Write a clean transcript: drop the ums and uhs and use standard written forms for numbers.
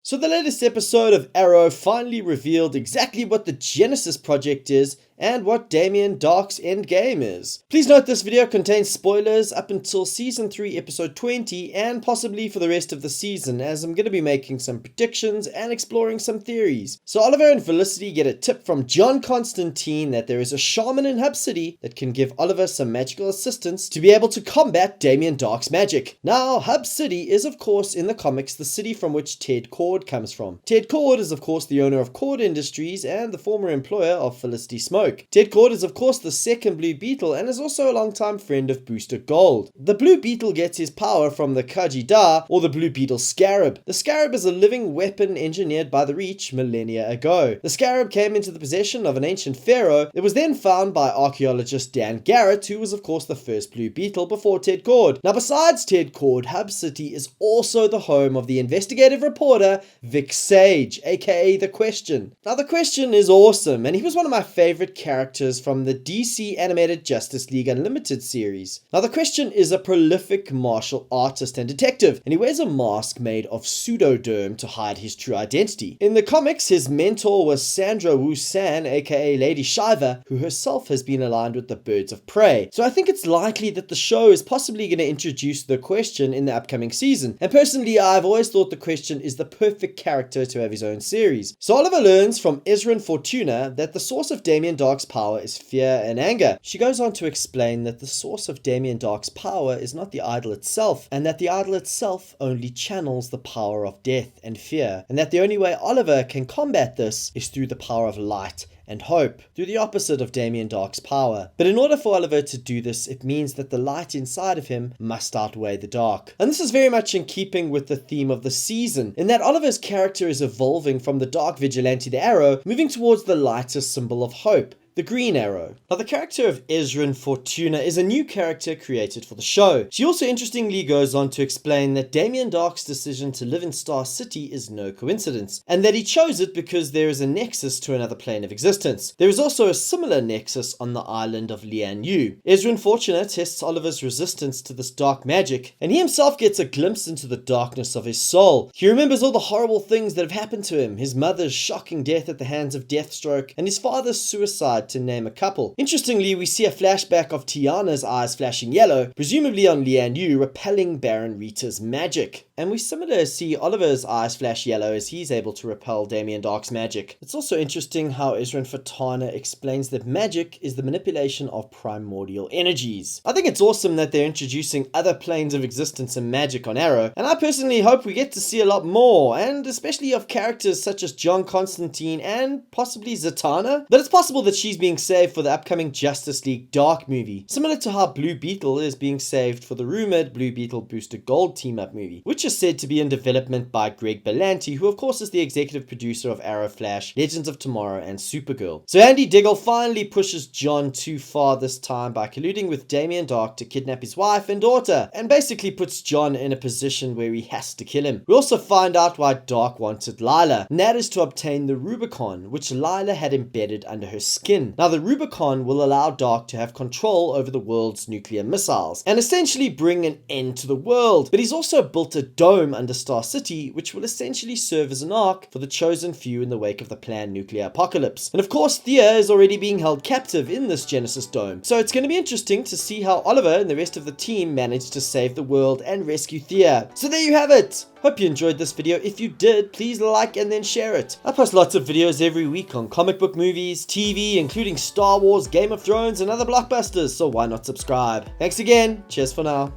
So the latest episode of Arrow finally revealed exactly what the Genesis project is and what Damien Dhark's endgame is. Please note this video contains spoilers up until Season 3 Episode 20 and possibly for the rest of the season, as I'm going to be making some predictions and exploring some theories. So Oliver and Felicity get a tip from John Constantine that there is a shaman in Hub City that can give Oliver some magical assistance to be able to combat Damien Dhark's magic. Now, Hub City is of course in the comics the city from which Ted Kord comes from. Ted Kord is of course the owner of Kord Industries and the former employer of Felicity Smoke. Ted Kord is of course the second Blue Beetle and is also a longtime friend of Booster Gold. The Blue Beetle gets his power from the Kajida, or the Blue Beetle Scarab. The Scarab is a living weapon engineered by the Reach millennia ago. The Scarab came into the possession of an ancient pharaoh. It was then found by archaeologist Dan Garrett, who was of course the first Blue Beetle before Ted Kord. Now besides Ted Kord, Hub City is also the home of the investigative reporter Vic Sage, aka The Question. Now The Question is awesome, and he was one of my favorite characters from the DC animated Justice League Unlimited series. Now The Question is a prolific martial artist and detective, and he wears a mask made of pseudoderm to hide his true identity. In the comics, his mentor was Sandra Wu San, aka Lady Shiva, who herself has been aligned with the Birds of Prey. So I think it's likely that the show is possibly going to introduce The Question in the upcoming season, and personally I've always thought The Question is the perfect character to have his own series. So Oliver learns from Ezrin Fortuna that the source of Damien Dhark's power is fear and anger. She goes on to explain that the source of Damien Dhark's power is not the idol itself, and that the idol itself only channels the power of death and fear, and that the only way Oliver can combat this is through the power of light and hope, through the opposite of Damien Dhark's power. But in order for Oliver to do this, it means that the light inside of him must outweigh the dark. And this is very much in keeping with the theme of the season, in that Oliver's character is evolving from the dark vigilante, the Arrow, moving towards the lighter symbol of hope, the Green Arrow. Now the character of Ezrin Fortuna is a new character created for the show. She also interestingly goes on to explain that Damien Dhark's decision to live in Star City is no coincidence, and that he chose it because there is a nexus to another plane of existence. There is also a similar nexus on the island of Lian Yu. Ezrin Fortuna tests Oliver's resistance to this dark magic, and he himself gets a glimpse into the darkness of his soul. He remembers all the horrible things that have happened to him, his mother's shocking death at the hands of Deathstroke, and his father's suicide, to name a couple. Interestingly, we see a flashback of Tiana's eyes flashing yellow, presumably on Lian Yu, repelling Baron Rita's magic. And we similarly see Oliver's eyes flash yellow as he's able to repel Damien Dhark's magic. It's also interesting how Ezrin Fortuna explains that magic is the manipulation of primordial energies. I think it's awesome that they're introducing other planes of existence and magic on Arrow, and I personally hope we get to see a lot more, and especially of characters such as John Constantine and possibly Zatanna. But it's possible that she's being saved for the upcoming Justice League Dark movie, similar to how Blue Beetle is being saved for the rumored Blue Beetle Booster Gold team-up movie, which is said to be in development by Greg Berlanti, who of course is the executive producer of Arrow, Flash, Legends of Tomorrow, and Supergirl. So Andy Diggle finally pushes John too far this time by colluding with Damien Dhark to kidnap his wife and daughter, and basically puts John in a position where he has to kill him. We also find out why Dhark wanted Lila, and that is to obtain the Rubicon, which Lila had embedded under her skin. Now the Rubicon will allow Dhark to have control over the world's nuclear missiles, and essentially bring an end to the world. But he's also built a dome under Star City, which will essentially serve as an ark for the chosen few in the wake of the planned nuclear apocalypse. And of course, Thea is already being held captive in this Genesis dome. So it's going to be interesting to see how Oliver and the rest of the team manage to save the world and rescue Thea. So there you have it! Hope you enjoyed this video. If you did, please like and then share it. I post lots of videos every week on comic book, movies, TV, including Star Wars, Game of Thrones, and other blockbusters, so why not subscribe? Thanks again. Cheers for now.